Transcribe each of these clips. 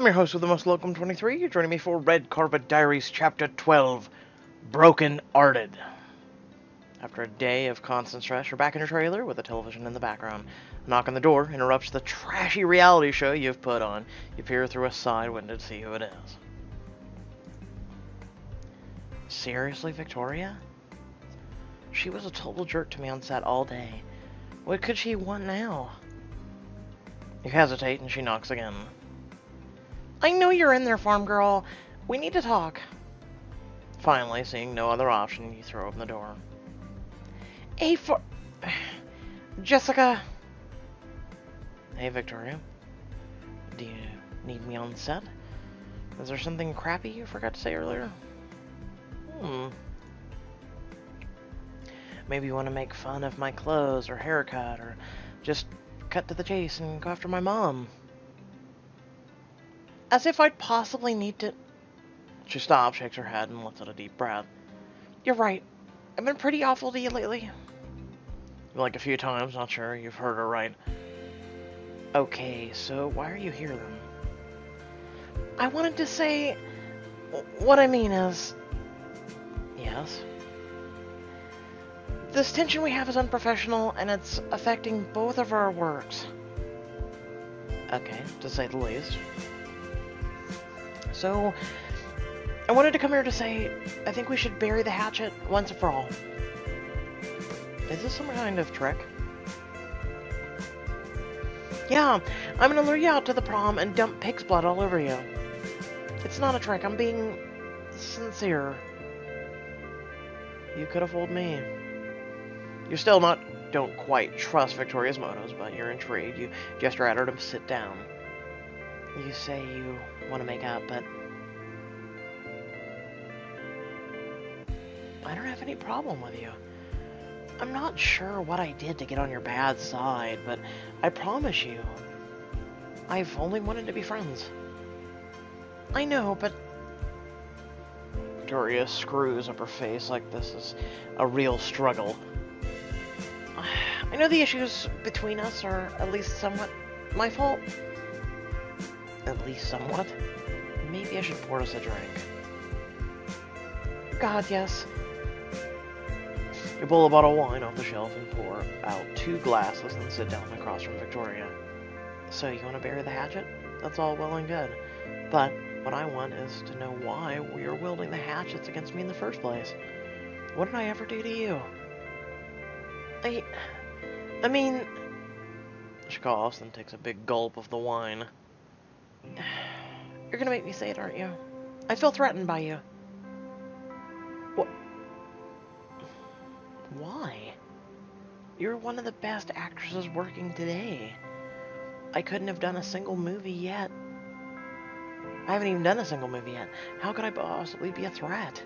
I'm your host with the most welcome 23. You're joining me for Red Carpet Diaries Chapter 12, Broken Hearted. After a day of constant stress, you're back in your trailer with the television in the background. A knock on the door interrupts the trashy reality show you've put on. You peer through a side window to see who it is. Seriously, Victoria? She was a total jerk to me on set all day. What could she want now? You hesitate and she knocks again. I know you're in there, farm girl. We need to talk. Finally, seeing no other option, you throw open the door. Hey, Jessica. Hey, Victoria. Do you need me on set? Is there something crappy you forgot to say earlier? Maybe you want to make fun of my clothes or haircut, or just cut to the chase and go after my mom. As if I'd possibly need to... She stops, shakes her head, and lets out a deep breath. You're right. I've been pretty awful to you lately. Like a few times, not sure you've heard her right. Okay, so why are you here then? I wanted to say... What I mean is... Yes? This tension we have is unprofessional, and it's affecting both of our works. Okay, to say the least. So, I wanted to come here to say, I think we should bury the hatchet once and for all. Is this some kind of trick? Yeah, I'm gonna lure you out to the prom and dump pig's blood all over you. It's not a trick, I'm being sincere. You could have fooled me. You still don't quite trust Victoria's motives, but you're intrigued. You gesture at her to sit down. You say you want to make up, but I don't have any problem with you. I'm not sure what I did to get on your bad side, but I promise you, I've only wanted to be friends. I know, but... Victoria screws up her face like this is a real struggle. I know the issues between us are at least somewhat my fault. At least somewhat. Maybe I should pour us a drink. God, yes. You pull a bottle of wine off the shelf and pour out 2 glasses and sit down across from Victoria. So you want to bury the hatchet? That's all well and good. But what I want is to know why you're wielding the hatchets against me in the first place. What did I ever do to you? I mean... She coughs and takes a big gulp of the wine. You're gonna make me say it, aren't you? I feel threatened by you. What? Why? You're one of the best actresses working today. I couldn't have done a single movie yet. I haven't even done a single movie yet. How could I possibly be a threat?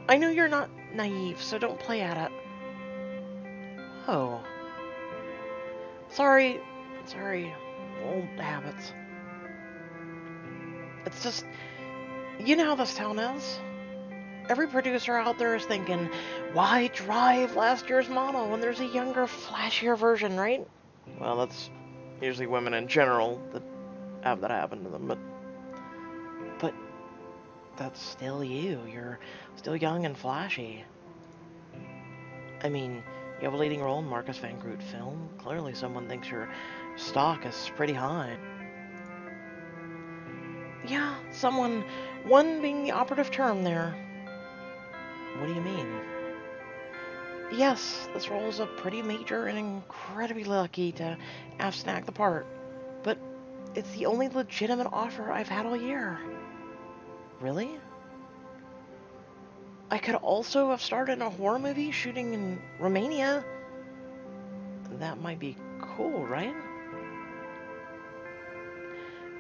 I know you're not naive, so don't play at it. Oh. Sorry. Old habits. It's just, you know how this town is. Every producer out there is thinking, why drive last year's model when there's a younger, flashier version, right? Well, that's usually women in general that have that happen to them, but that's still you. You're still young and flashy. I mean, you have a leading role in Markus Van Groot film. Clearly someone thinks your stock is pretty high. Yeah, someone. One being the operative term there. What do you mean? Yes, this role is a pretty major and incredibly lucky to have snagged the part. But it's the only legitimate offer I've had all year. Really? I could also have started a horror movie shooting in Romania. That might be cool, right?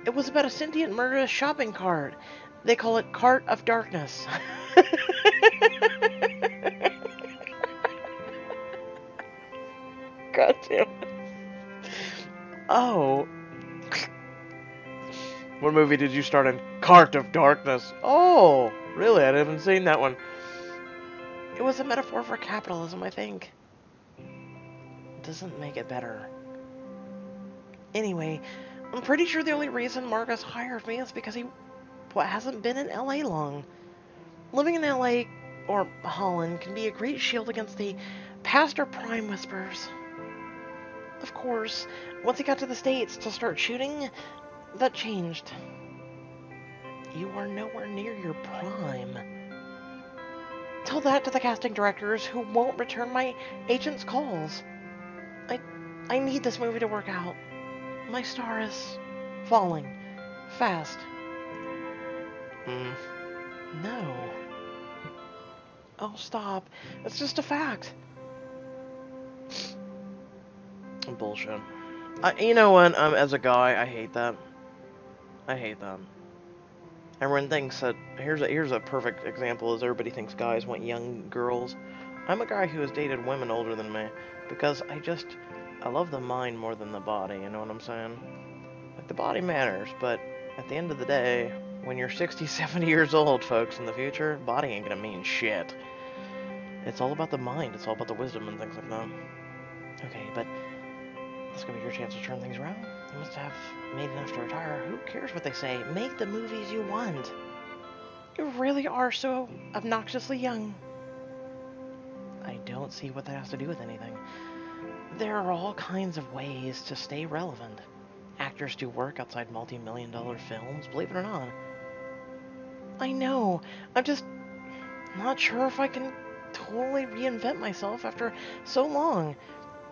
It was about a sentient murderous shopping cart. They call it Cart of Darkness. God damn it. Oh. What movie did you start in? Cart of Darkness. Oh, really? I haven't seen that one. It was a metaphor for capitalism, I think. Doesn't make it better. Anyway, I'm pretty sure the only reason Markus hired me is because he hasn't been in LA long. Living in LA or Holland can be a great shield against the Pastor Prime whispers. Of course, once he got to the States to start shooting, that changed. You are nowhere near your prime. Tell that to the casting directors who won't return my agent's calls. I need this movie to work out. My star is falling. Fast. No. Oh, stop. It's just a fact. Bullshit. You know what? As a guy, I hate that. I hate that. Everyone thinks that... Here's a perfect example, is everybody thinks guys want young girls. I'm a guy who has dated women older than me, because I love the mind more than the body, you know what I'm saying? Like, the body matters, but at the end of the day, when you're 60, 70 years old, folks, in the future, body ain't gonna mean shit. It's all about the mind, it's all about the wisdom and things like that. Okay, but this is gonna be your chance to turn things around. You must have made enough to retire. Who cares what they say? Make the movies you want. You really are so obnoxiously young. I don't see what that has to do with anything. There are all kinds of ways to stay relevant. Actors do work outside multi-million-dollar films, believe it or not. I know. I'm just not sure if I can totally reinvent myself after so long.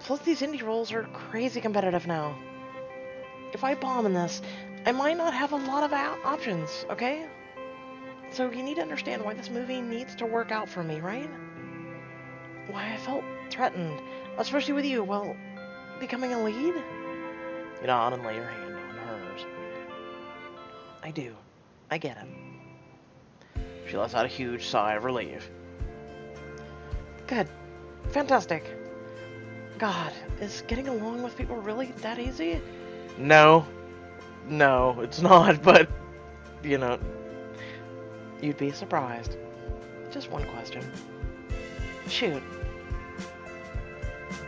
Plus, these indie roles are crazy competitive now. If I bomb in this, I might not have a lot of options, okay? So you need to understand why this movie needs to work out for me, right? Why I felt threatened, especially with you, well, becoming a lead? You nod and lay your hand on hers. I do. I get it. She lets out a huge sigh of relief. Good. Fantastic. God, is getting along with people really that easy? No. No, it's not, but, you know, you'd be surprised. Just one question. Shoot.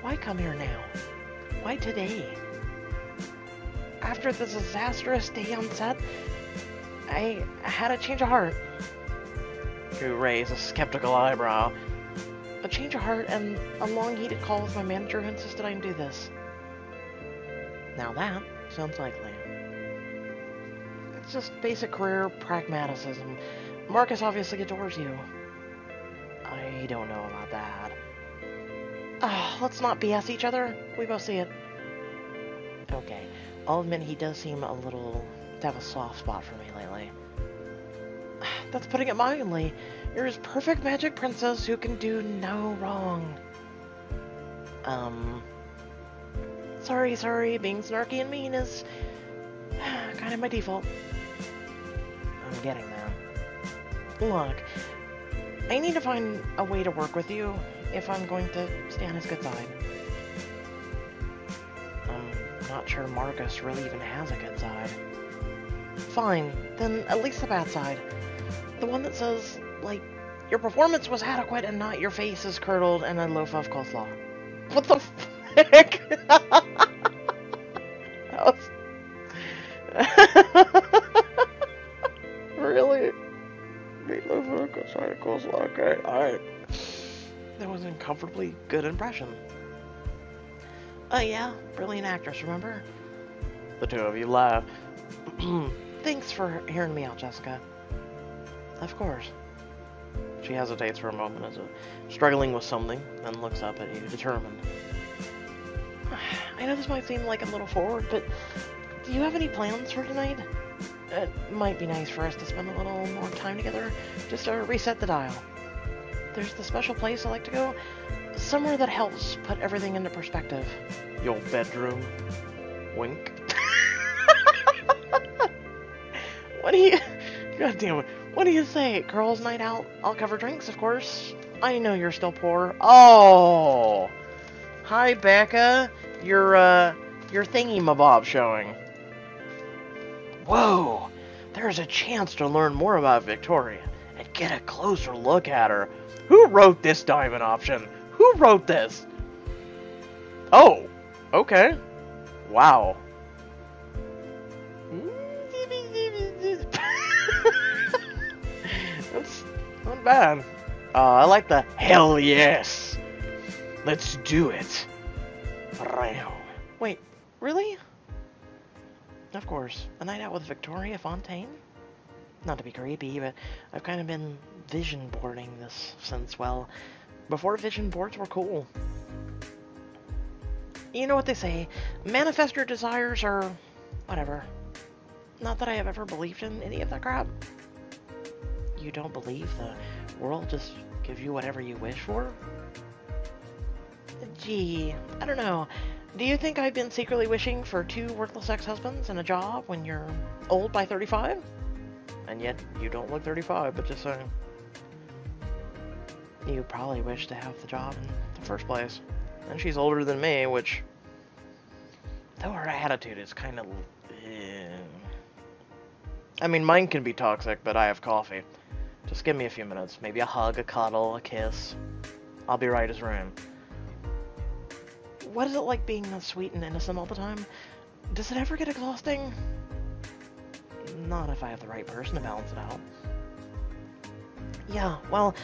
Why come here now? Why today? After the disastrous day on set, I had a change of heart. You raise a skeptical eyebrow. A change of heart and a long heated call with my manager who insisted I do this. Now that sounds likely. It's just basic career pragmaticism. Markus obviously adores you. I don't know about that. Let's not BS each other. We both see it. Okay, I'll admit he does seem to have a soft spot for me lately. That's putting it mildly. You're his perfect magic princess who can do no wrong. Sorry, being snarky and mean is kind of my default. I'm getting there. Look, I need to find a way to work with you if I'm going to stay on his good side. I'm not sure Markus really even has a good side. Fine, then at least the bad side. The one that says, like, your performance was adequate and not your face is curdled and a loaf of coleslaw. What the frick? Really? Meatloaf of coleslaw, okay, alright. That was an uncomfortably good impression. Yeah, brilliant actress, remember? The two of you laugh. Thanks for hearing me out, Jessica. Of course. She hesitates for a moment as if struggling with something, then looks up at you, determined. I know this might seem like a little forward, but do you have any plans for tonight? It might be nice for us to spend a little more time together, just to reset the dial. There's the special place I like to go, somewhere that helps put everything into perspective. Your bedroom. Wink. What do you... God damn it. What do you say? Girls' night out? I'll cover drinks, of course. I know you're still poor. Oh! Hi, Becca. Your thingy-mabob showing. Whoa! There's a chance to learn more about Victoria and get a closer look at her. Who wrote this diamond option? Who wrote this? Oh! Okay. Wow. not bad. I like the hell yes. Let's do it. Wait, really? Of course, a night out with Victoria Fontaine? Not to be creepy, but I've kind of been vision boarding this since, well, before vision boards were cool. You know what they say, manifest your desires or whatever. Not that I have ever believed in any of that crap. You don't believe the world just gives you whatever you wish for? Gee, I don't know. Do you think I've been secretly wishing for 2 worthless ex-husbands and a job when you're old by 35? And yet, you don't look 35, but just saying. You probably wish to have the job in the first place. And she's older than me, which... though her attitude is kind of... I mean, mine can be toxic, but I have coffee. Just give me a few minutes. Maybe a hug, a cuddle, a kiss. I'll be right as rain. What is it like being sweet and innocent all the time? Does it ever get exhausting? Not if I have the right person to balance it out. Yeah, well,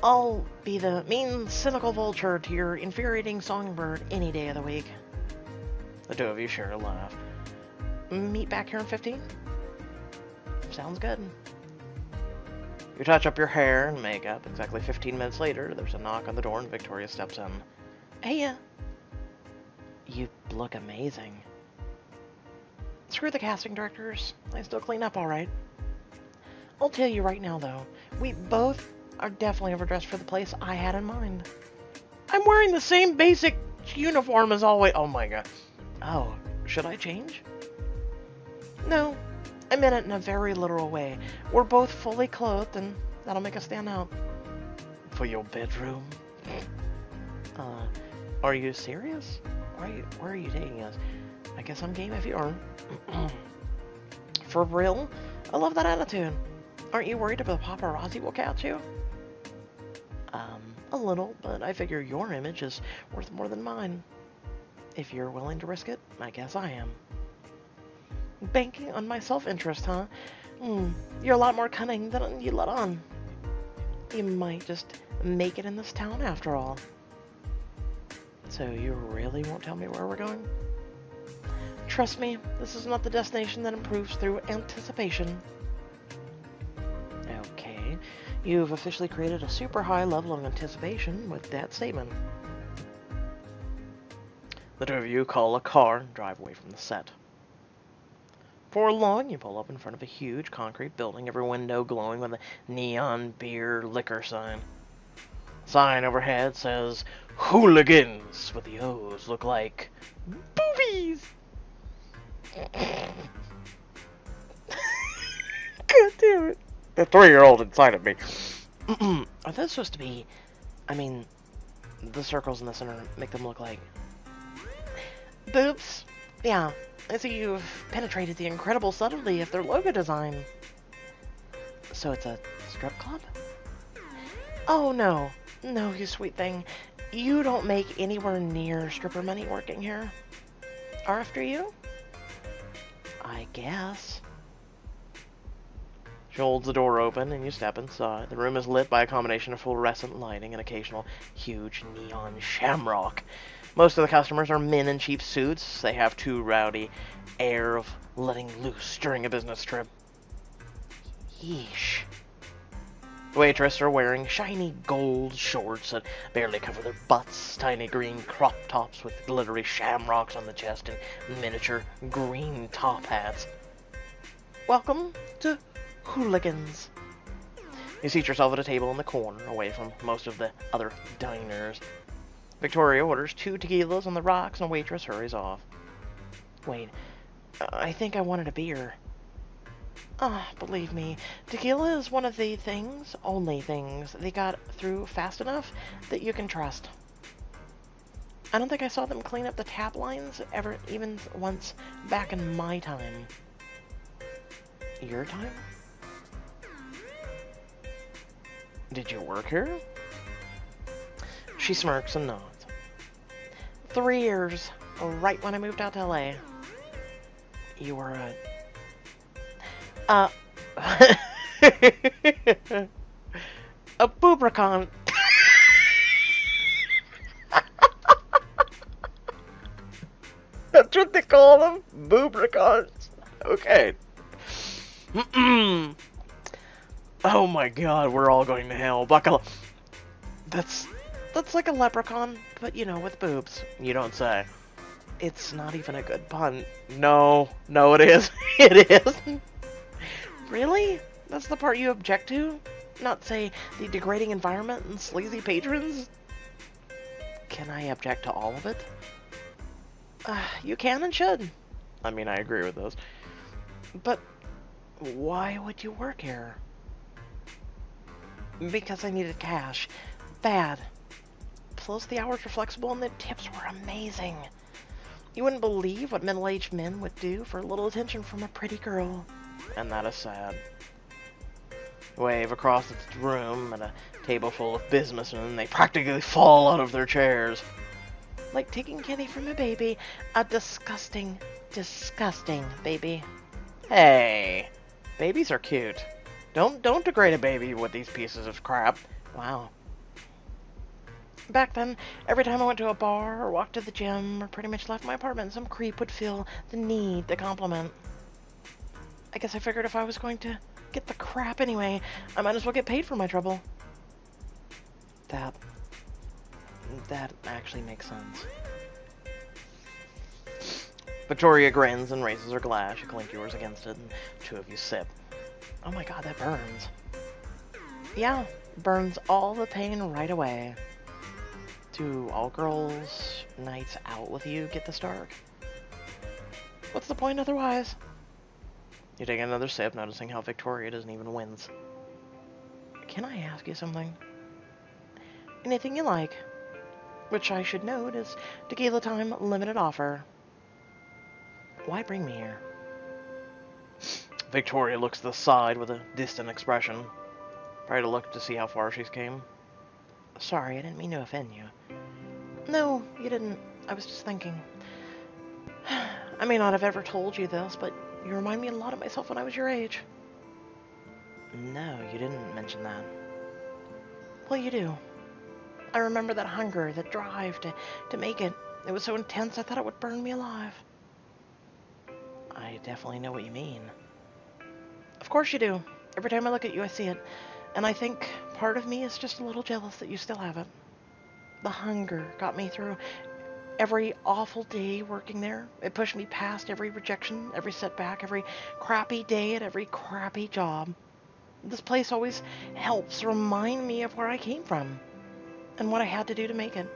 I'll be the mean, cynical vulture to your infuriating songbird any day of the week. The 2 of you share a laugh. Meet back here in 15? Sounds good. You touch up your hair and makeup. Exactly 15 minutes later, there's a knock on the door and Victoria steps in. Hey, you look amazing. Screw the casting directors. I still clean up all right. I'll tell you right now, though. We both are definitely overdressed for the place I had in mind. I'm wearing the same basic uniform as always. Oh my god. Oh, should I change? No, I meant it in a very literal way. We're both fully clothed, and that'll make us stand out. For your bedroom? Are you serious? Where are you taking us? I guess I'm game if you are. For real? I love that attitude. Aren't you worried about the paparazzi will catch you? A little, but I figure your image is worth more than mine. If you're willing to risk it, I guess I am. Banking on my self-interest, huh? You're a lot more cunning than you let on. You might just make it in this town after all. So you really won't tell me where we're going? Trust me, this is not the destination that improves through anticipation. Okay, you've officially created a super high level of anticipation with that statement. The 2 of you call a car and drive away from the set. For long, you pull up in front of a huge concrete building, every window glowing with a neon beer liquor sign. Sign overhead says, "Hooligans," but the O's look like boobies. God damn it. The 3-year-old inside of me. Are those supposed to be... I mean, the circles in the center make them look like... boobs? Yeah, I see you've penetrated the incredible subtlety of their logo design. So it's a strip club? Oh, no. No, you sweet thing. You don't make anywhere near stripper money working here. Or after you? I guess. She holds the door open and you step inside. The room is lit by a combination of fluorescent lighting and occasional huge neon shamrock. Most of the customers are men in cheap suits. They have too rowdy air of letting loose during a business trip. Yeesh. The waitress are wearing shiny gold shorts that barely cover their butts, tiny green crop tops with glittery shamrocks on the chest, and miniature green top hats. Welcome to Hooligans. You seat yourself at a table in the corner, away from most of the other diners. Victoria orders 2 tequilas on the rocks, and the waitress hurries off. Wait, I think I wanted a beer. Believe me, tequila is one of the things, only things, they got through fast enough that you can trust. I don't think I saw them clean up the tap lines even once back in my time. Your time? Did you work here? She smirks and nods. 3 years, right when I moved out to LA. You were A boobricon. That's what they call them? Boobricons. Okay. Oh my god, we're all going to hell. Buckle up. That's like a leprechaun, but you know, with boobs. You don't say. It's not even a good pun. No, it is. It is. Really? That's the part you object to? Not, say, the degrading environment and sleazy patrons? Can I object to all of it? You can and should. I mean, I agree with this. But why would you work here? Because I needed cash. Bad. Plus, the hours were flexible and the tips were amazing. You wouldn't believe what middle-aged men would do for a little attention from a pretty girl. And that is sad. Wave across the room at a table full of businessmen, they practically fall out of their chairs. Like taking candy from a baby. A disgusting, disgusting baby. Hey, babies are cute. Don't degrade a baby with these pieces of crap. Wow. Back then, every time I went to a bar or walked to the gym or pretty much left my apartment, some creep would feel the need to compliment. I guess I figured if I was going to get the crap anyway, I might as well get paid for my trouble. That actually makes sense. Victoria grins and raises her glass. You clink yours against it, and two of you sip. Oh my god, that burns. Yeah, burns all the pain right away. Do all girls' nights out with you get this dark? What's the point otherwise? You take another sip, noticing how Victoria doesn't even wince. Can I ask you something? Anything you like. Which I should note is tequila time limited offer. Why bring me here? Victoria looks to the side with a distant expression. Probably to look to see how far she's came. Sorry, I didn't mean to offend you. No, you didn't. I was just thinking. I may not have ever told you this, but you remind me a lot of myself when I was your age. No, you didn't mention that. Well, you do. I remember that hunger, that drive to make it. It was so intense I thought it would burn me alive. I definitely know what you mean. Of course you do. Every time I look at you, I see it. And I think part of me is just a little jealous that you still have it. The hunger got me through every awful day working there. It pushed me past every rejection, every setback, every crappy day at every crappy job. This place always helps remind me of where I came from and what I had to do to make it.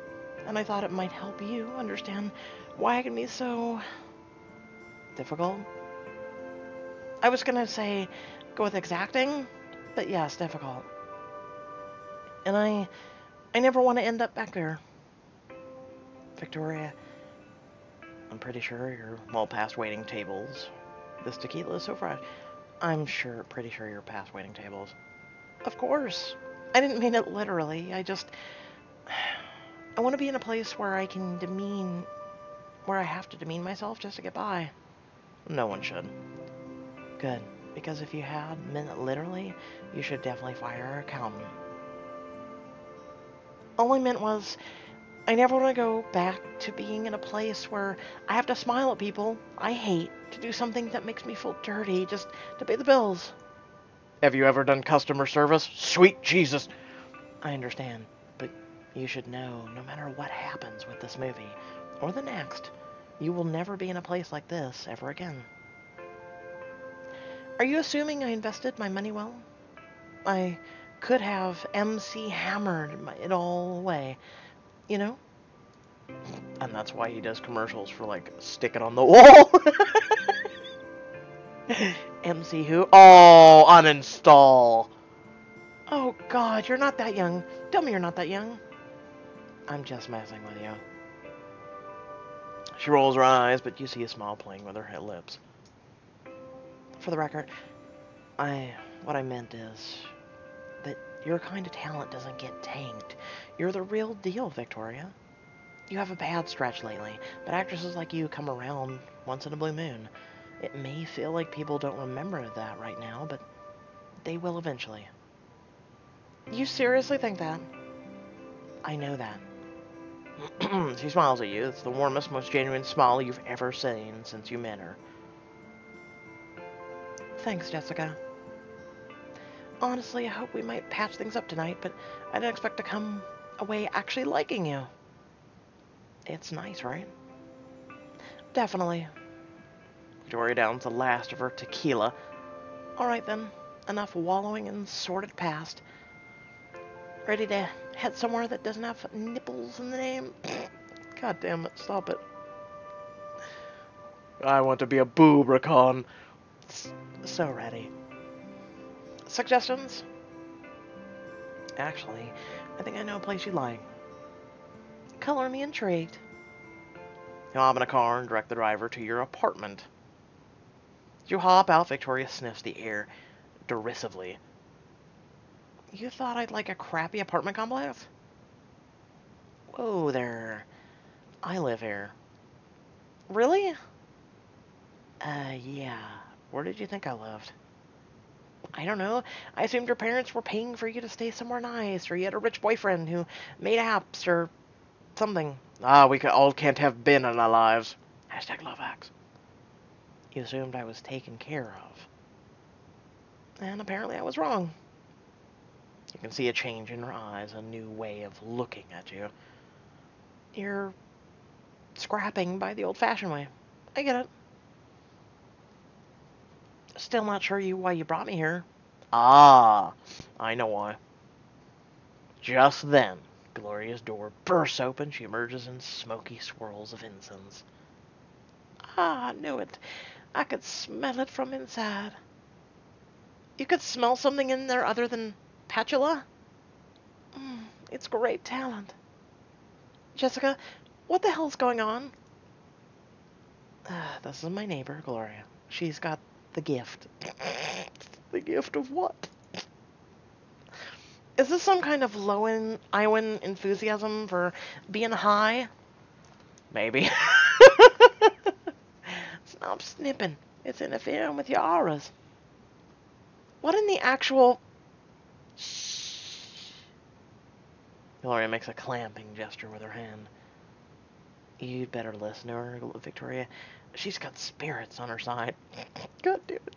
And I thought it might help you understand why it can be so difficult. I was gonna say go with exacting, but yes, difficult. And I never want to end up back there. Victoria, I'm pretty sure you're well past waiting tables. This tequila is so fresh. I'm pretty sure you're past waiting tables. Of course. I didn't mean it literally. I want to be in a place where I have to demean myself just to get by. No one should. Good. Because if you had meant it literally, you should definitely fire our accountant. All I meant was, I never want to go back to being in a place where I have to smile at people I hate to do something that makes me feel dirty just to pay the bills. Have you ever done customer service? Sweet Jesus! I understand, but you should know, no matter what happens with this movie, or the next, you will never be in a place like this ever again. Are you assuming I invested my money well? I could have MC hammered it all away, you know? And that's why he does commercials for, like, stick it on the wall. MC who? Oh, uninstall. Oh, God, you're not that young. Tell me you're not that young. I'm just messing with you. She rolls her eyes, but you see a smile playing with her lips. For the record, what I meant is that your kind of talent doesn't get tanked. You're the real deal, Victoria. You have a bad stretch lately, but actresses like you come around once in a blue moon. It may feel like people don't remember that right now, but they will eventually. You seriously think that? I know that. She smiles at you. It's the warmest, most genuine smile you've ever seen since you met her. Thanks, Jessica. Honestly, I hope we might patch things up tonight, but I didn't expect to come away actually liking you. It's nice, right? Definitely. Victoria downs the last of her tequila. Alright then, enough wallowing in sordid past. Ready to head somewhere that doesn't have nipples in the name? God damn it, stop it. I want to be a boobricon. So ready. Suggestions? Actually, I think I know a place you'd like. Color me intrigued. You'll hop in a car and direct the driver to your apartment. As you hop out, Victoria sniffs the air derisively. You thought I'd like a crappy apartment complex? Whoa there. I live here. Really? Yeah. Where did you think I lived? I don't know. I assumed your parents were paying for you to stay somewhere nice, or you had a rich boyfriend who made apps, or something. We all can't have Ben in our lives. Hashtag love hacks. You assumed I was taken care of. And apparently I was wrong. You can see a change in her eyes, a new way of looking at you. You're scrapping by the old-fashioned way. I get it. Still not sure why you brought me here. Ah, I know why. Just then, Gloria's door bursts open. She emerges in smoky swirls of incense. Ah, I knew it. I could smell it from inside. You could smell something in there other than patchouli? It's great talent. Jessica, what the hell's going on? This is my neighbor, Gloria. She's got the gift. The gift of what? Is this some kind of Iowan enthusiasm for being high? Maybe. Stop snipping. It's interfering with your auras. What in the actual... Shh. Gloria makes a clamping gesture with her hand. You'd better listen to her, Victoria. She's got spirits on her side. God damn it.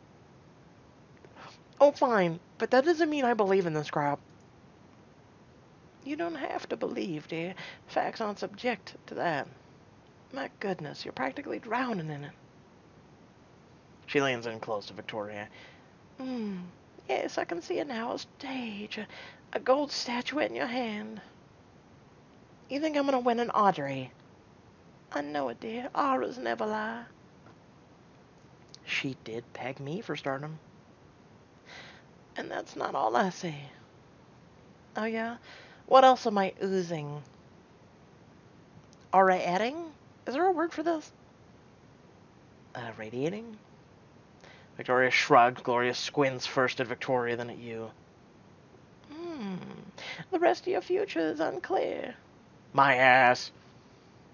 Oh, fine. But that doesn't mean I believe in this crap. You don't have to believe, dear. Facts aren't subject to that. My goodness, you're practically drowning in it. She leans in close to Victoria. Yes, I can see it now. A stage. A gold statuette in your hand. You think I'm gonna win an Audrey? I know it, dear. Auras never lie. She did peg me for stardom. And that's not all I see. Oh, yeah? What else am I oozing? Aura-adding? Is there a word for this? Radiating? Victoria shrugged. Gloria squints first at Victoria, then at you. The rest of your future is unclear. My ass.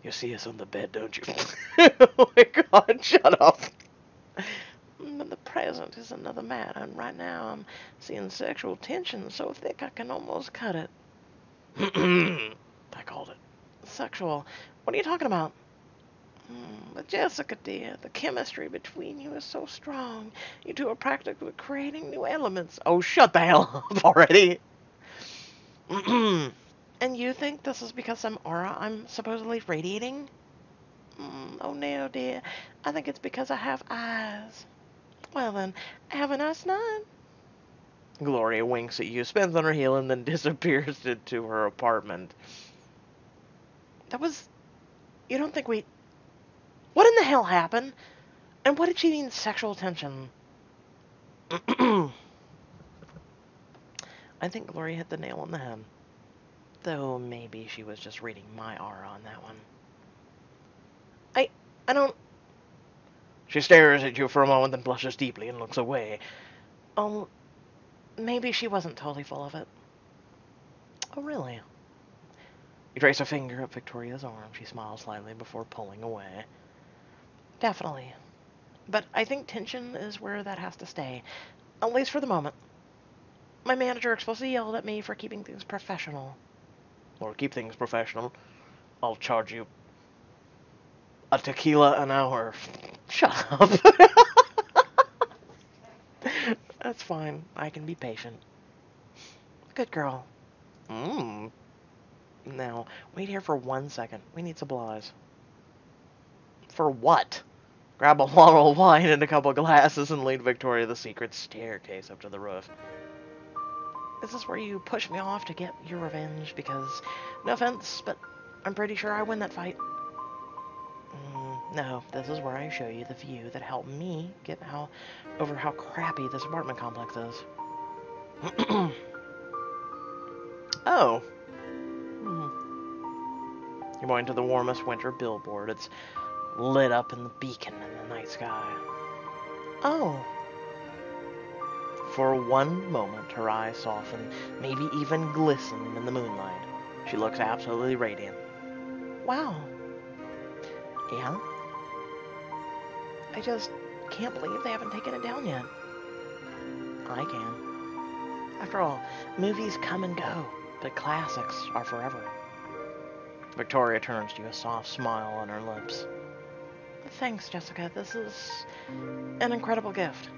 You see us on the bed, don't you? Oh my god, shut up. But the present is another matter, and right now I'm seeing sexual tension so thick I can almost cut it. I called it. Sexual. What are you talking about? But Jessica, dear, the chemistry between you is so strong. You two are practically creating new elements. Oh, shut the hell up already. And you think this is because some aura I'm supposedly radiating? Oh no, dear. I think it's because I have eyes. Well then, have a nice night. Gloria winks at you, spins on her heel, and then disappears into her apartment. That was... You don't think we... What in the hell happened? And what did she mean sexual tension? I think Gloria hit the nail on the head. Though maybe she was just reading my aura on that one. I don't... She stares at you for a moment, then blushes deeply and looks away. Oh, maybe she wasn't totally full of it. Oh, really? You trace a finger up Victoria's arm. She smiles slightly before pulling away. Definitely. But I think tension is where that has to stay. At least for the moment. My manager explicitly yelled at me for keeping things professional. Or keep things professional. I'll charge you a tequila an hour. Shut up. That's fine. I can be patient. Good girl. Now, wait here for 1 second. We need supplies. For what? Grab a bottle of wine and a couple glasses and lead Victoria the secret staircase up to the roof. Is this where you push me off to get your revenge? Because, no offense, but I'm pretty sure I win that fight. No, this is where I show you the view that helped me get over how crappy this apartment complex is. Oh. You're going to the warmest winter billboard. It's lit up in the beacon in the night sky. Oh. For one moment, her eyes soften, maybe even glisten in the moonlight. She looks absolutely radiant. Wow. Yeah? I just can't believe they haven't taken it down yet. I can. After all, movies come and go, but classics are forever. Victoria turns to you, a soft smile on her lips. Thanks, Jessica. This is an incredible gift.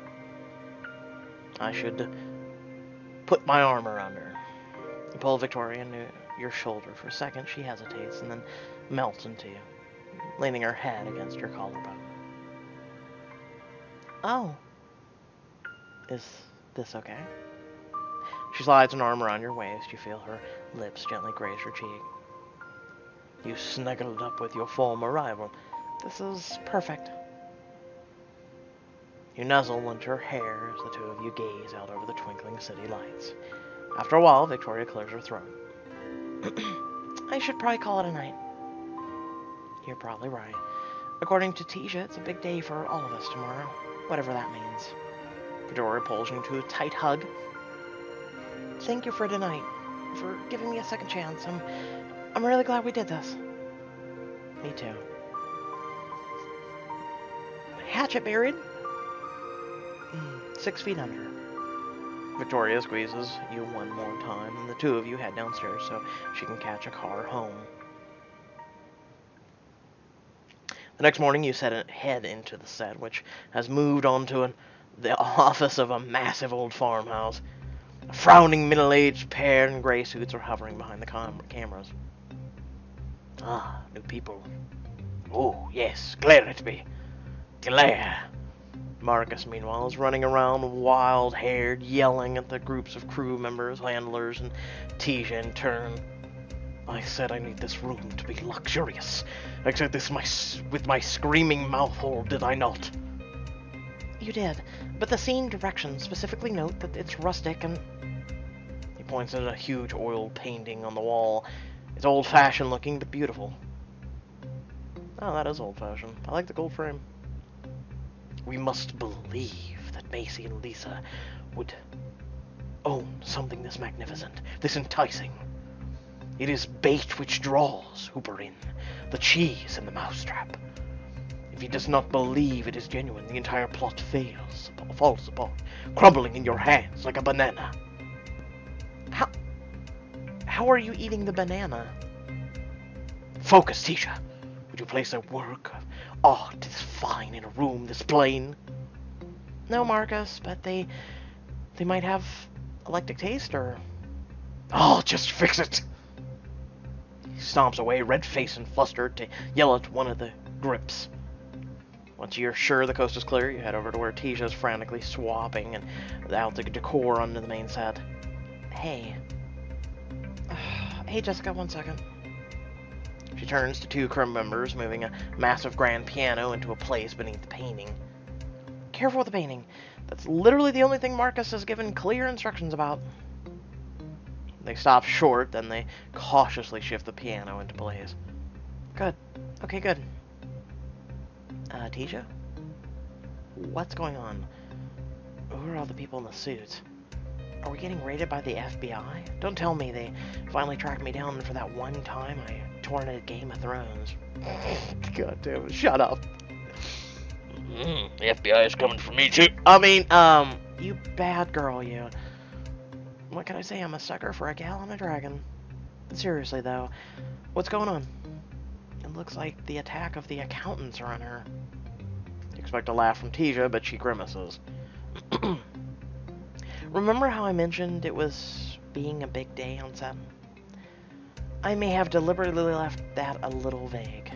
I should put my arm around her. You pull Victoria into your shoulder. For a second, she hesitates and then melts into you, leaning her head against your collarbone. Oh. Is this okay? She slides an arm around your waist. You feel her lips gently graze your cheek. You snuggled up with your former rival. This is perfect. You nuzzle into her hair as the two of you gaze out over the twinkling city lights. After a while, Victoria clears her throat. I should probably call it a night. You're probably right. According to Tisha, it's a big day for all of us tomorrow, whatever that means. Victoria pulls you into a tight hug. Thank you for tonight, for giving me a second chance. I'm really glad we did this. Me too. Hatchet buried? 6 feet under. Victoria squeezes you one more time, and the two of you head downstairs so she can catch a car home. The next morning, you head into the set, which has moved onto the office of a massive old farmhouse. A frowning middle-aged pair in gray suits are hovering behind the cameras. Ah, new people. Oh, yes, glad it be. Glad. Markus, meanwhile, is running around wild-haired, yelling at the groups of crew members, handlers, and Tisha in turn. I said I need this room to be luxurious. I said this with my screaming mouth hole, did I not? You did, but the scene directions specifically note that it's rustic and... He points at a huge oil painting on the wall. It's old-fashioned looking, but beautiful. Oh, that is old-fashioned. I like the gold frame. We must believe that Macy and Lisa would own something this magnificent, this enticing. It is bait which draws Hooper in, the cheese and the mousetrap. If he does not believe it is genuine, the entire plot falls apart, crumbling in your hands like a banana. How are you eating the banana? Focus, Tisha. Would you place a work of art this fine in a room this plain? No, Markus, but they might have eclectic taste, or... Oh, just fix it! He stomps away, red-faced and flustered, to yell at one of the grips. Once you're sure the coast is clear, you head over to where Tisha's frantically swapping and out the decor under the main set. Hey. Hey, Jessica, 1 second. She turns to two crew members, moving a massive grand piano into a place beneath the painting. Careful with the painting. That's literally the only thing Markus has given clear instructions about. They stop short, then they cautiously shift the piano into place. Good. Okay, good. Tisha? What's going on? Who are all the people in the suits? Are we getting raided by the FBI? Don't tell me they finally tracked me down for that one time I torrented Game of Thrones. God damn it, shut up. The FBI is coming for me too. I mean, You bad girl, you. What can I say? I'm a sucker for a gal and a dragon. Seriously, though, what's going on? It looks like the attack of the accountants are on her. You expect a laugh from Tisha, but she grimaces. Remember how I mentioned it was being a big day on set? I may have deliberately left that a little vague.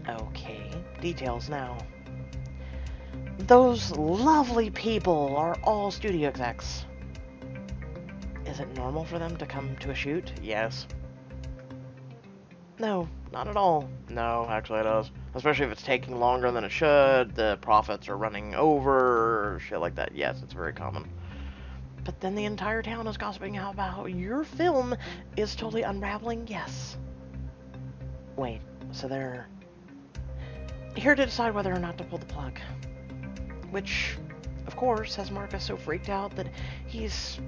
Okay, details now. Those lovely people are all studio execs. Is it normal for them to come to a shoot? Yes. No, not at all. No, actually it does. Especially if it's taking longer than it should, the profits are running over, shit like that. Yes, it's very common. But then the entire town is gossiping about how your film is totally unraveling. Yes. Wait, so they're here to decide whether or not to pull the plug. Which, of course, has Markus so freaked out that he's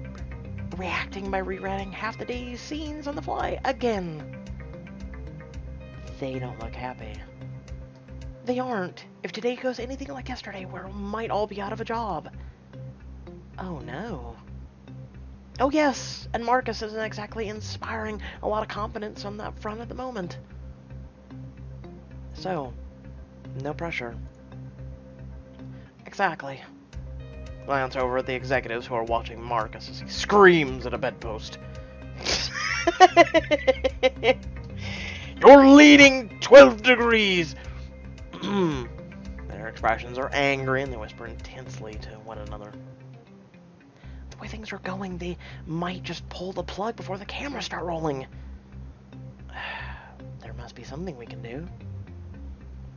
reacting by rewriting half the day's scenes on the fly again. They don't look happy. They aren't. If today goes anything like yesterday, we might all be out of a job. Oh no. Oh yes, and Markus isn't exactly inspiring a lot of confidence on that front at the moment. So, no pressure. Exactly. Glance over at the executives who are watching Markus as he screams at a bedpost. You're leading 12 degrees! Their expressions are angry and they whisper intensely to one another. The way things are going, they might just pull the plug before the cameras start rolling. There must be something we can do.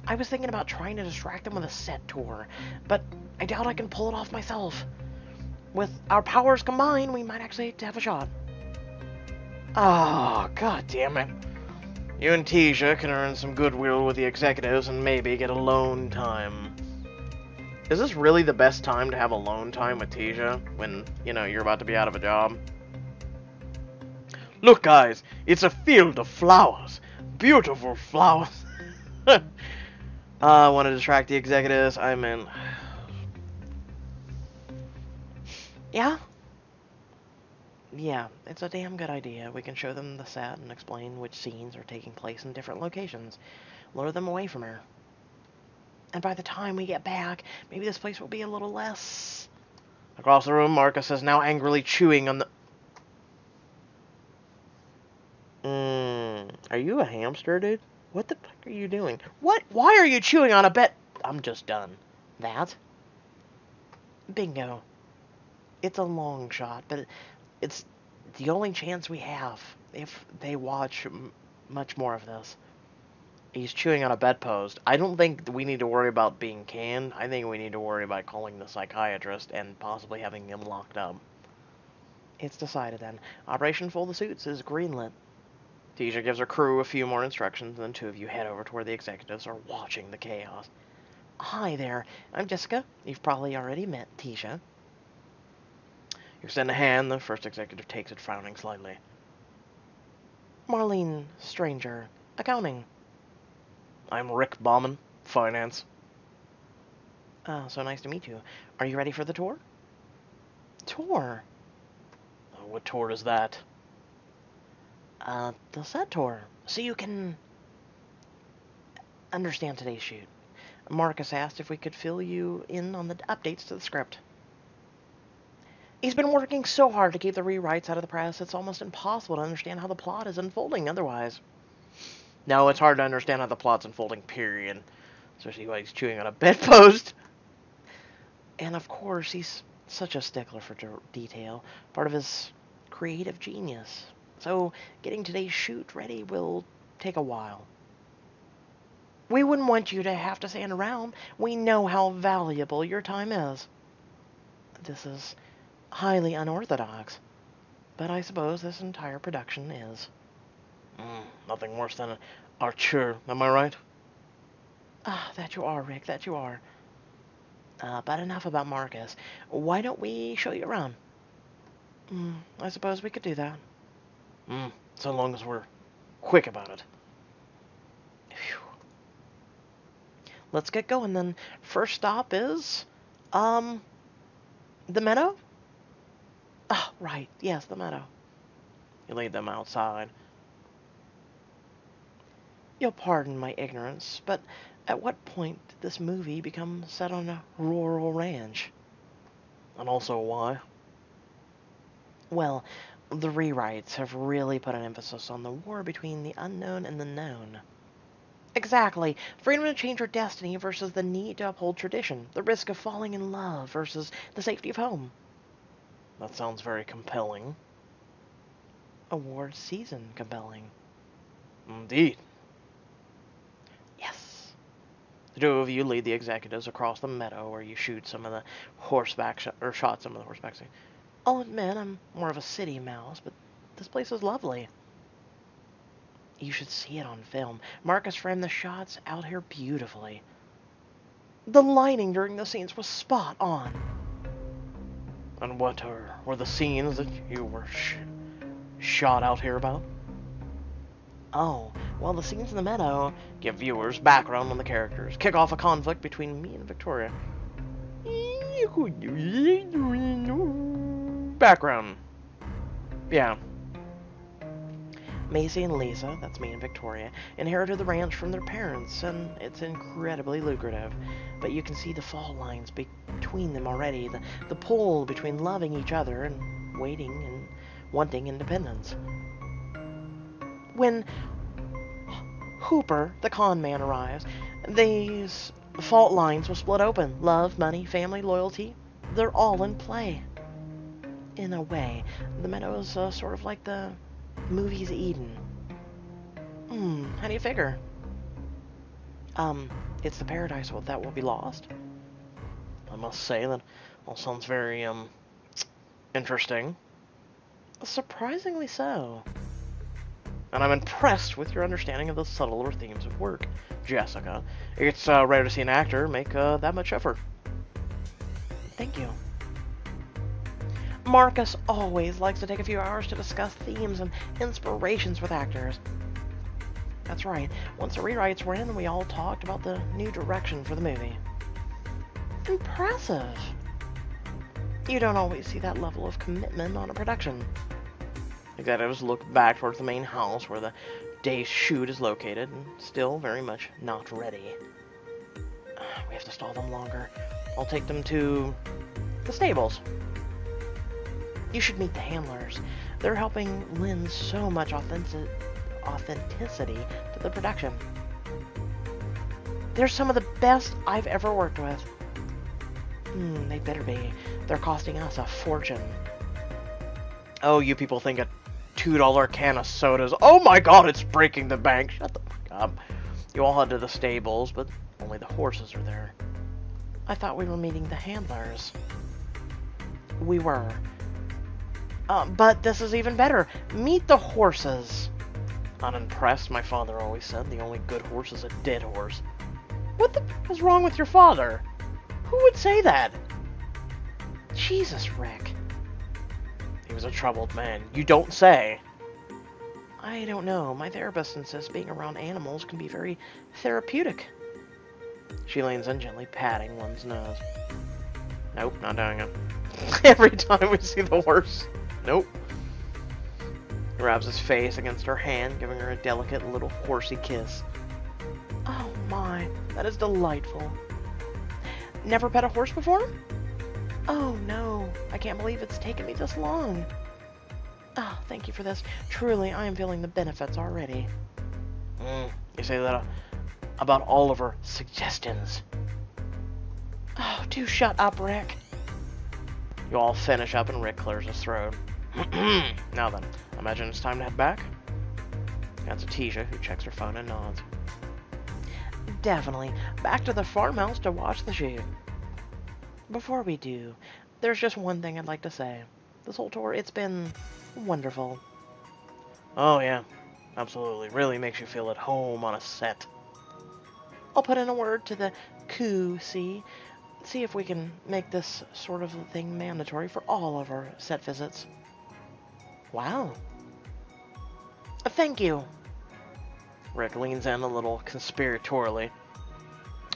I was thinking about trying to distract them with a set tour, but I doubt I can pull it off myself. With our powers combined, we might actually have a shot. Oh, god damn it. You and Tisha can earn some goodwill with the executives and maybe get alone time. Is this really the best time to have alone time with Tisha when, you know, you're about to be out of a job? Look, guys, it's a field of flowers. Beautiful flowers. I want to distract the executives. I'm in. Yeah? Yeah, it's a damn good idea. We can show them the set and explain which scenes are taking place in different locations. Lure them away from her. And by the time we get back, maybe this place will be a little less... Across the room, Markus is now angrily chewing on the... Are you a hamster, dude? What the fuck are you doing? What? Why are you chewing on a bed? I'm just done. That? Bingo. It's a long shot, but it's the only chance we have if they watch much more of this. He's chewing on a bedpost. I don't think we need to worry about being canned. I think we need to worry about calling the psychiatrist and possibly having him locked up. It's decided then. Operation Fold the Suits is greenlit. Tisha gives her crew a few more instructions, and then two of you head over to where the executives are watching the chaos. Hi there, I'm Jessica. You've probably already met Tisha. You extend a hand, the first executive takes it, frowning slightly. Marlene Stranger, accounting. I'm Rick Bauman, finance. So nice to meet you. Are you ready for the tour? Tour? What tour is that? The set tour. So you can understand today's shoot. Markus asked if we could fill you in on the updates to the script. He's been working so hard to keep the rewrites out of the press, it's almost impossible to understand how the plot is unfolding otherwise. No, it's hard to understand how the plot's unfolding, period. Especially while he's chewing on a bedpost. And of course, he's such a stickler for detail. Part of his creative genius. So, getting today's shoot ready will take a while. We wouldn't want you to have to stand around. We know how valuable your time is. This is highly unorthodox, but I suppose this entire production is. Nothing worse than an archer, am I right? Ah, that you are, Rick, that you are. But enough about Markus. Why don't we show you around? I suppose we could do that. So long as we're quick about it. Phew. Let's get going then. First stop is, the meadow? Ah, right, yes, the meadow. You lead them outside. You'll pardon my ignorance, but at what point did this movie become set on a rural ranch? And also why? Well, the rewrites have really put an emphasis on the war between the unknown and the known. Exactly. Freedom to change your destiny versus the need to uphold tradition. The risk of falling in love versus the safety of home. That sounds very compelling. Award season compelling. Indeed. Yes. The two of you lead the executives across the meadow where you shoot some of the horseback or shot some of the horseback scenes. I'll admit I'm more of a city mouse, but this place is lovely. You should see it on film. Markus framed the shots out here beautifully. The lighting during the scenes was spot on. And what were the scenes that you were shot out here about? Oh, well, the scenes in the meadow give viewers background on the characters, kick off a conflict between me and Victoria. Background. Yeah. Macy and Lisa, that's me and Victoria, inherited the ranch from their parents, and it's incredibly lucrative. But you can see the fault lines between them already, the pull between loving each other and waiting and wanting independence. When Hooper, the con man, arrives, these fault lines will split open. Love, money, family, loyalty, they're all in play. In a way, the meadow is sort of like the movie's Eden. How do you figure? It's the paradise that will be lost. I must say that all sounds very, interesting. Surprisingly so. And I'm impressed with your understanding of the subtler themes of work, Jessica. It's rare to see an actor make that much effort. Thank you. Markus always likes to take a few hours to discuss themes and inspirations with actors. That's right. Once the rewrites were in, we all talked about the new direction for the movie. Impressive. You don't always see that level of commitment on a production. Executives look back towards the main house where the day's shoot is located, and still very much not ready. We have to stall them longer. I'll take them to the stables. You should meet the handlers. They're helping lend so much authenticity to the production. They're some of the best I've ever worked with. They better be. They're costing us a fortune. Oh, you people think a $2 can of sodas. Oh my god, it's breaking the bank. Shut the fuck up. You all head to the stables, but only the horses are there. I thought we were meeting the handlers. We were. But this is even better. Meet the horses. Unimpressed, my father always said the only good horse is a dead horse. What the f is wrong with your father? Who would say that? Jesus, Rick. He was a troubled man. You don't say. I don't know. My therapist insists being around animals can be very therapeutic. She leans in, gently patting one's nose. Nope, not doing it. Every time we see the horse. Nope. He rubs his face against her hand, giving her a delicate little horsey kiss. Oh my, that is delightful. Never pet a horse before? Oh no, I can't believe it's taken me this long. Oh, thank you for this. Truly, I am feeling the benefits already. You say that about all of her suggestions. Oh, do shut up, Rick. You all finish up and Rick clears his throat. Now then, I imagine it's time to head back. That's Atisha, who checks her phone and nods. Definitely. Back to the farmhouse to watch the shoot. Before we do, there's just one thing I'd like to say. This whole tour, it's been wonderful. Oh yeah, absolutely. Really makes you feel at home on a set. I'll put in a word to the QC. See if we can make this sort of thing mandatory for all of our set visits. Wow. Thank you. Rick leans in a little conspiratorially.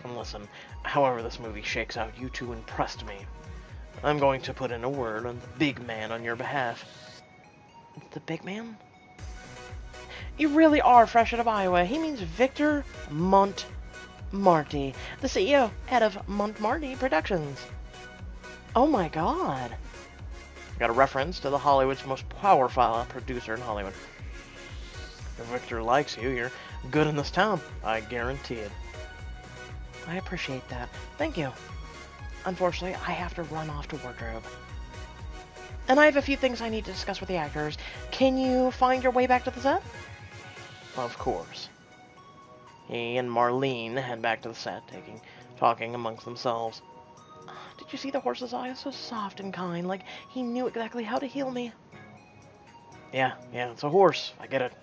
And listen, however this movie shakes out, you two impressed me. I'm going to put in a word on the big man on your behalf. The big man? You really are fresh out of Iowa. He means Victor Montmarty, the CEO, head of Montmarty Productions. Oh my god. Got a reference to the Hollywood's most powerful producer in Hollywood. If Victor likes you, you're good in this town. I guarantee it. I appreciate that. Thank you. Unfortunately, I have to run off to wardrobe. And I have a few things I need to discuss with the actors. Can you find your way back to the set? Of course. He and Marlene head back to the set, talking amongst themselves. Did you see the horse's eyes? So soft and kind, like he knew exactly how to heal me. Yeah, it's a horse. I get it.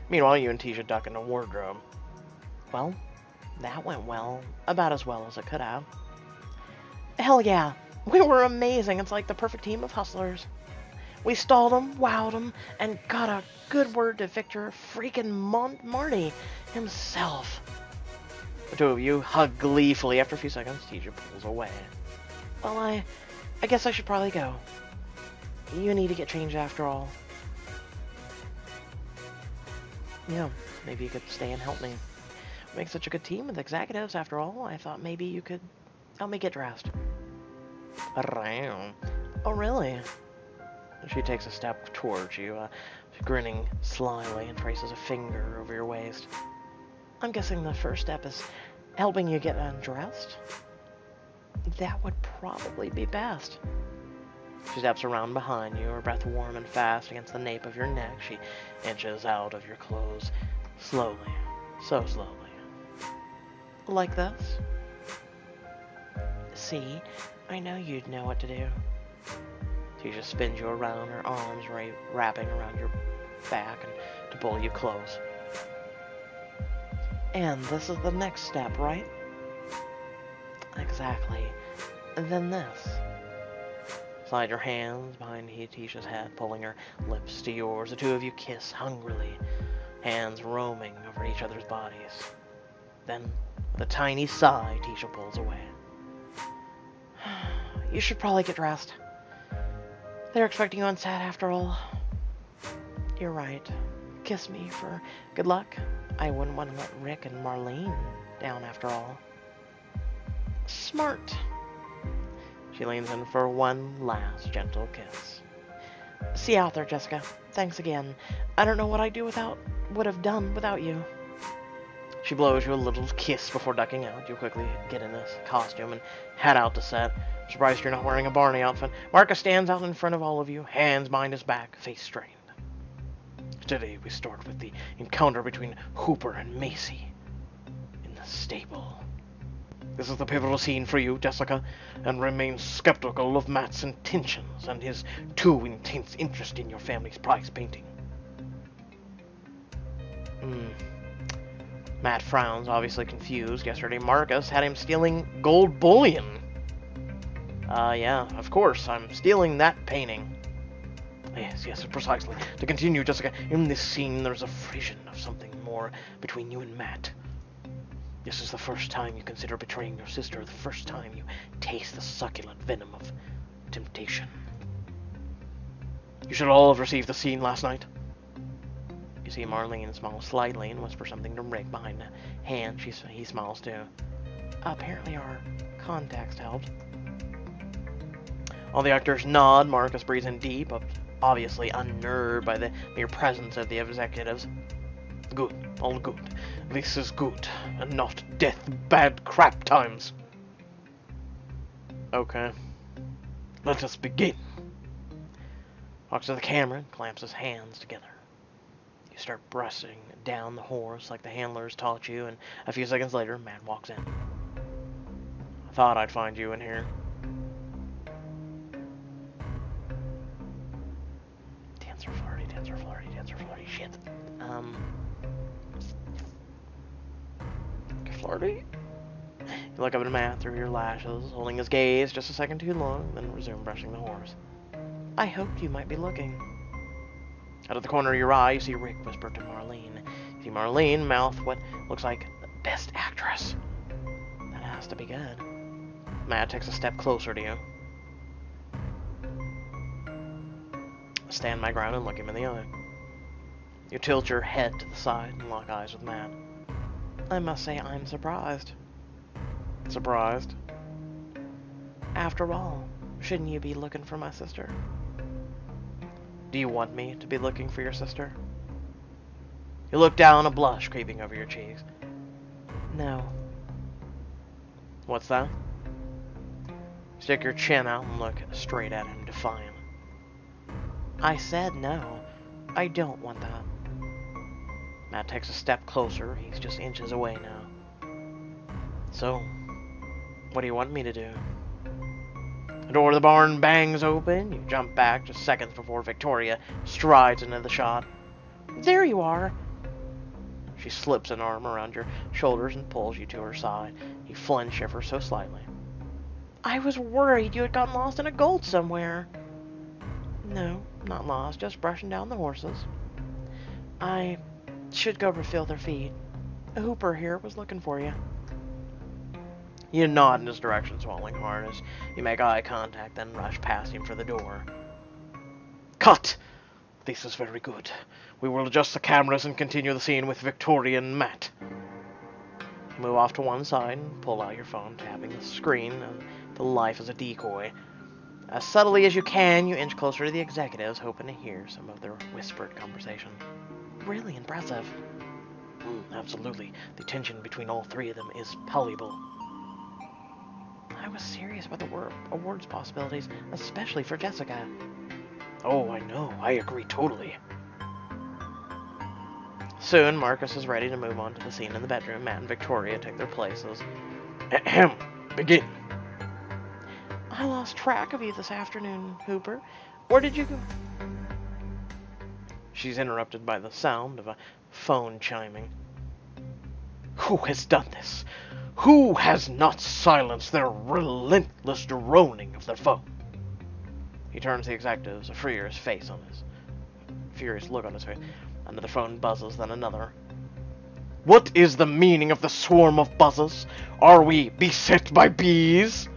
Meanwhile, you and Tisha duck into wardrobe. Well, that went well. About as well as it could have. Hell yeah. We were amazing. It's like the perfect team of hustlers. We stalled him, wowed him, and got a good word to Victor freaking Montmarty himself. The two of you hug gleefully. After a few seconds, Tisha pulls away. Well, I guess I should probably go. You need to get changed after all. Yeah, maybe you could stay and help me. We make such a good team with executives after all. I thought maybe you could help me get dressed. Around. Oh, really? She takes a step towards you, grinning slyly, and traces a finger over your waist. I'm guessing the first step is helping you get undressed? That would probably be best. She steps around behind you, her breath warm and fast against the nape of your neck. She inches out of your clothes, slowly, so slowly. Like this? See, I know you'd know what to do. She just spins you around, her arms wrapping around your back and to pull you close. And this is the next step, right? Exactly. And then this. Slide your hands behind Tisha's head, pulling her lips to yours. The two of you kiss hungrily, hands roaming over each other's bodies. Then, with a tiny sigh, Tisha pulls away. You should probably get dressed. They're expecting you on set after all. You're right. Kiss me for good luck. I wouldn't want to let Rick and Marlene down after all. Smart. She leans in for one last gentle kiss. See you out there, Jessica. Thanks again. I don't know what would have done without you. She blows you a little kiss before ducking out. You quickly get in this costume and head out to set. Surprised you're not wearing a Barney outfit. Markus stands out in front of all of you, hands behind his back, face strained. Today we start with the encounter between Hooper and Macy in the stable. This is the pivotal scene for you, Jessica, and remain skeptical of Matt's intentions and his too intense interest in your family's prize painting. Matt frowns, obviously confused. Yesterday, Markus had him stealing gold bullion. Yeah, of course, I'm stealing that painting. Yes, precisely. To continue, Jessica, in this scene, there's a frisson of something more between you and Matt. This is the first time you consider betraying your sister, the first time you taste the succulent venom of temptation. You should all have received the scene last night. You see Marlene smile slightly and whisper something to Rick behind a hand. He smiles too. Apparently our context helped. All the actors nod. Markus breathes in deep, obviously unnerved by the mere presence of the executives. Good, all good. This is good, and not death, bad crap times. Okay. Let us begin. Walks to the camera and clamps his hands together. You start brushing down the horse like the handlers taught you, and a few seconds later, Matt walks in. I thought I'd find you in here. Dancer flirty, shit. Flirty? You look up at Matt through your lashes, holding his gaze just a second too long, then resume brushing the horse. I hoped you might be looking. Out of the corner of your eye, you see Rick whisper to Marlene. You see Marlene mouth what looks like the best actress. That has to be good. Matt takes a step closer to you. I stand my ground and look him in the eye. You tilt your head to the side and lock eyes with Matt. I must say I'm surprised. Surprised? After all, shouldn't you be looking for my sister? Do you want me to be looking for your sister? You look down, a blush creeping over your cheeks. No. What's that? Stick your chin out and look straight at him, defiant. I said no. I don't want that. Matt takes a step closer. He's just inches away now. So, what do you want me to do? The door of the barn bangs open. You jump back just seconds before Victoria strides into the shot. There you are. She slips an arm around your shoulders and pulls you to her side. You flinch ever so slightly. I was worried you had gotten lost in a gulch somewhere. No, not lost, just brushing down the horses. I should go refill their feed. Hooper here was looking for you. You nod in his direction, swallowing hard as you make eye contact, then rush past him for the door. Cut! This is very good. We will adjust the cameras and continue the scene with Victoria and Matt. You move off to one side and pull out your phone, tapping the screen and the life as a decoy. As subtly as you can, you inch closer to the executives, hoping to hear some of their whispered conversation. Really impressive. Absolutely. The tension between all three of them is palpable. I was serious about the awards possibilities, especially for Jessica. Oh, I know. I agree totally. Soon, Markus is ready to move on to the scene in the bedroom. Matt and Victoria take their places. Ahem. Begin. I lost track of you this afternoon, Hooper. Where did you go? She's interrupted by the sound of a phone chiming. Who has done this? Who has not silenced their relentless droning of their phone? He turns to the executives, a furious look on his face. Another phone buzzes, then another. What is the meaning of the swarm of buzzes? Are we beset by bees?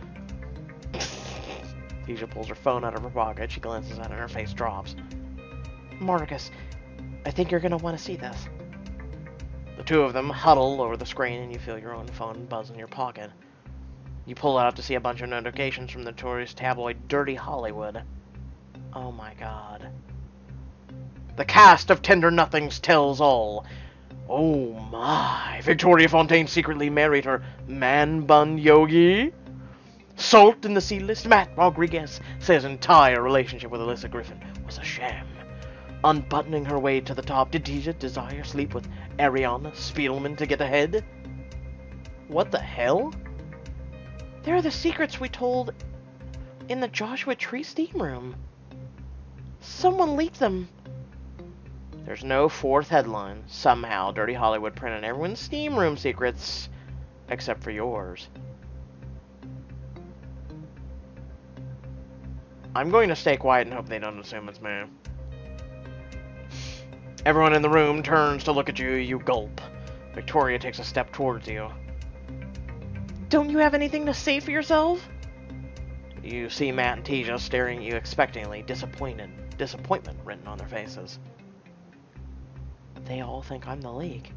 Tisha pulls her phone out of her pocket. She glances at it and her face drops. Markus, I think you're going to want to see this. The two of them huddle over the screen and you feel your own phone buzz in your pocket. You pull it out to see a bunch of notifications from the notorious tabloid Dirty Hollywood. Oh my god. The cast of Tender Nothings tells all. Oh my. Victoria Fontaine secretly married her man-bun yogi? Salt in the C-list. Matt Rodriguez says entire relationship with Alyssa Griffin was a sham. Unbuttoning her way to the top, did Tisha desire sleep with Ariana Spielman to get ahead? What the hell? They're the secrets we told in the Joshua Tree steam room. Someone leaked them. There's no fourth headline. Somehow, Dirty Hollywood printed everyone's steam room secrets, except for yours. I'm going to stay quiet and hope they don't assume it's me. Everyone in the room turns to look at you. You gulp. Victoria takes a step towards you. Don't you have anything to say for yourself? You see Matt and Tisha staring at you expectantly, disappointment written on their faces. They all think I'm the leak.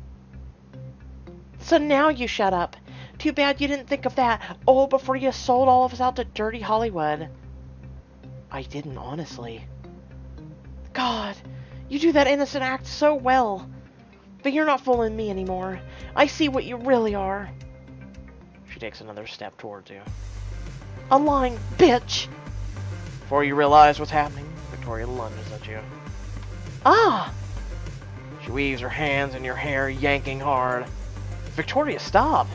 So now you shut up. Too bad you didn't think of that all before you sold all of us out to Dirty Hollywood. I didn't, honestly. God, you do that innocent act so well. But you're not fooling me anymore. I see what you really are. She takes another step towards you. A lying bitch! Before you realize what's happening, Victoria lunges at you. Ah! She weaves her hands in your hair, yanking hard. Victoria, stop!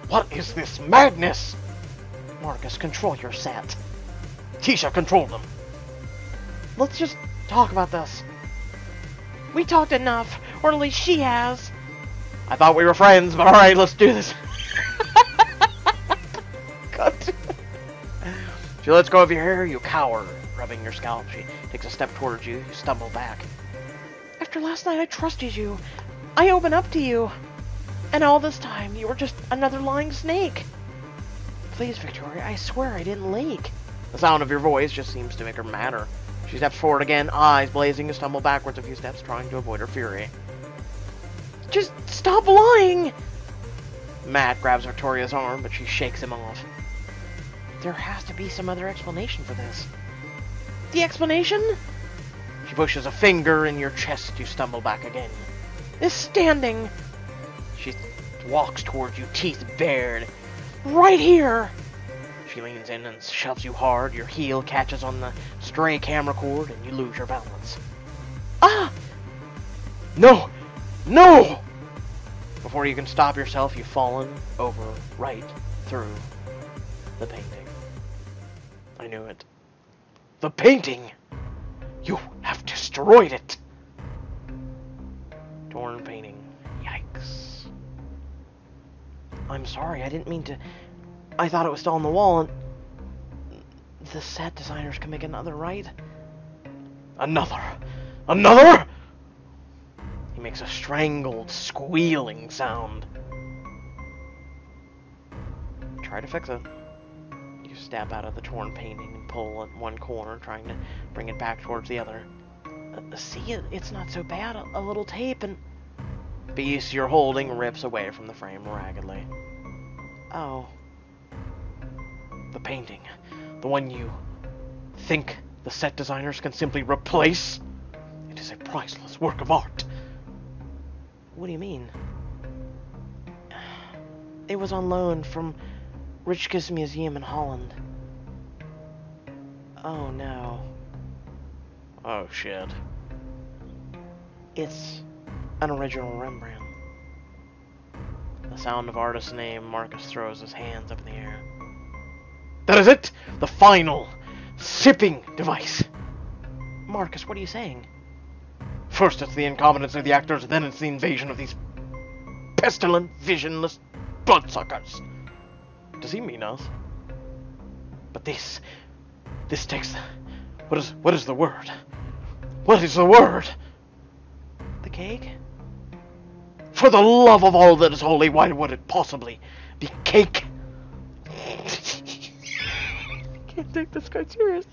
What is this madness? Markus, control your set. Tisha, control them. Let's just talk about this. We talked enough, or at least she has. I thought we were friends, but alright, let's do this. God. She lets go of your hair, you cower, rubbing your scalp. She takes a step towards you, you stumble back. After last night, I trusted you. I opened up to you. And all this time, you were just another lying snake. Please, Victoria, I swear I didn't leak. The sound of your voice just seems to make her madder. She steps forward again, eyes blazing, and stumble backwards a few steps, trying to avoid her fury. Just stop lying! Matt grabs Victoria's arm, but she shakes him off. There has to be some other explanation for this. The explanation? She pushes a finger in your chest. You stumble back again. Is standing. She walks towards you, teeth bared. Right here! She leans in and shoves you hard. Your heel catches on the stray camera cord, and you lose your balance. Ah! No! No! Before you can stop yourself, you've fallen over right through the painting. I knew it. The painting! You have destroyed it! Torn painting. Yikes. I'm sorry, I didn't mean to... I thought it was still on the wall, and... The set designers can make another, right? Another! Another?! He makes a strangled, squealing sound. Try to fix it. You step out of the torn painting and pull at one corner, trying to bring it back towards the other. See, it's not so bad. A little tape and... Piece you're holding rips away from the frame raggedly. Oh. The painting. The one you think the set designers can simply replace? It is a priceless work of art. What do you mean? It was on loan from Rijke's Museum in Holland. Oh no. Oh shit. It's an original Rembrandt. The sound of artist's name, Markus throws his hands up in the air. That is it! The final sipping device! Markus, what are you saying? First it's the incompetence of the actors, then it's the invasion of these pestilent, visionless bloodsuckers. Does he mean us? But this takes the... What is the word? What is the word? The cake? For the love of all that is holy, why would it possibly be cake? Can't take this guy serious.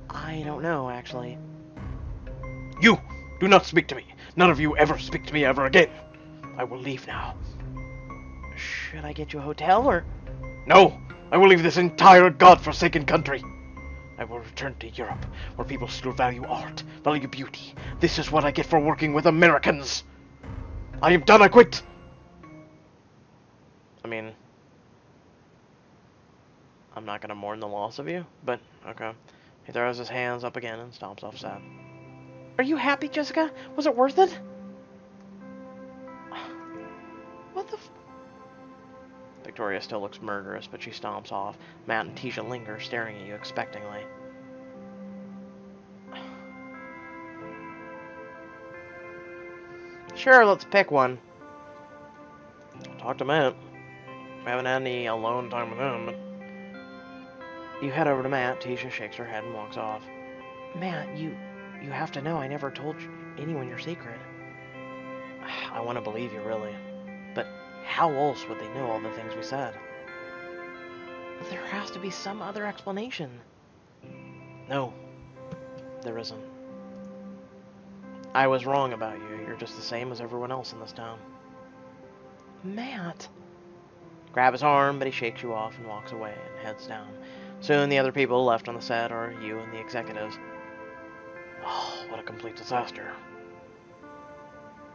I don't know, actually. You! Do not speak to me! None of you ever speak to me ever again! I will leave now. Should I get you a hotel, or...? No! I will leave this entire godforsaken country! I will return to Europe, where people still value art, value beauty. This is what I get for working with Americans! I am done, I quit! I mean... I'm not gonna mourn the loss of you, but okay. He throws his hands up again and stomps off sad. Are you happy, Jessica? Was it worth it? What the f... Victoria still looks murderous, but she stomps off. Matt and Tisha linger, staring at you expectingly. Sure, let's pick one. Talk to Matt. We haven't had any alone time with him, but... You head over to Matt. Tisha shakes her head and walks off. Matt, you have to know I never told anyone your secret. I want to believe you, really. But how else would they know all the things we said? There has to be some other explanation. No, there isn't. I was wrong about you. You're just the same as everyone else in this town. Matt. Grab his arm, but he shakes you off and walks away and heads down. Soon the other people left on the set are you and the executives. Oh, what a complete disaster.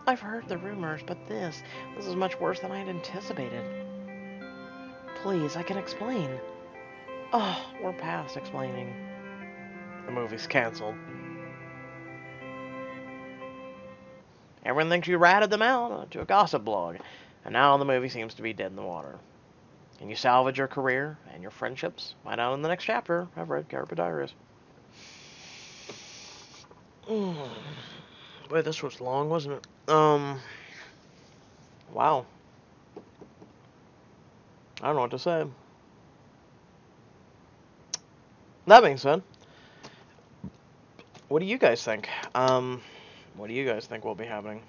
I've heard the rumors, but this is much worse than I had anticipated. Please, I can explain. Oh, we're past explaining. The movie's canceled. Everyone thinks you ratted them out to a gossip blog, and now the movie seems to be dead in the water. Can you salvage your career and your friendships? Find out in the next chapter. I've read Carpet Diaries. Boy, this was long, wasn't it? Wow. I don't know what to say. That being said, what do you guys think? What do you guys think will be happening?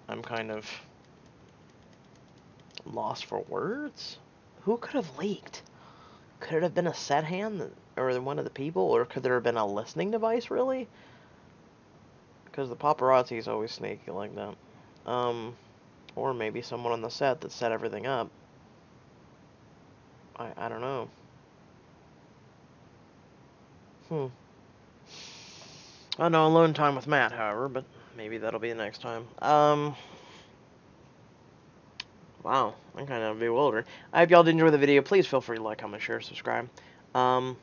I'm kind of lost for words. Who could have leaked? Could it have been a set hand or one of the people, or could there have been a listening device, really? Because the paparazzi is always sneaky like that. Or maybe someone on the set that set everything up. I don't know. I know alone time with Matt, however, but maybe that'll be the next time. Wow, I'm kind of bewildered. I hope y'all did enjoy the video. Please feel free to like, comment, share, subscribe. Once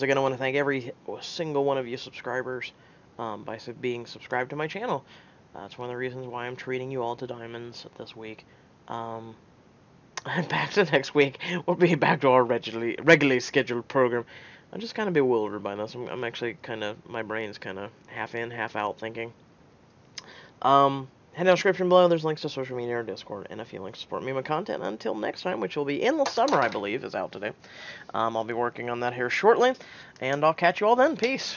again, I want to thank every single one of you subscribers by being subscribed to my channel. That's one of the reasons why I'm treating you all to diamonds this week. And back to next week, we'll be back to our regularly scheduled program. I'm just kind of bewildered by this. I'm actually kind of, my brain's kind of half in, half out thinking. Head down the description below, there's links to social media or Discord, and a few links to support me and my content. Until next time, which will be in the summer, I believe, is out today. I'll be working on that here shortly, and I'll catch you all then. Peace.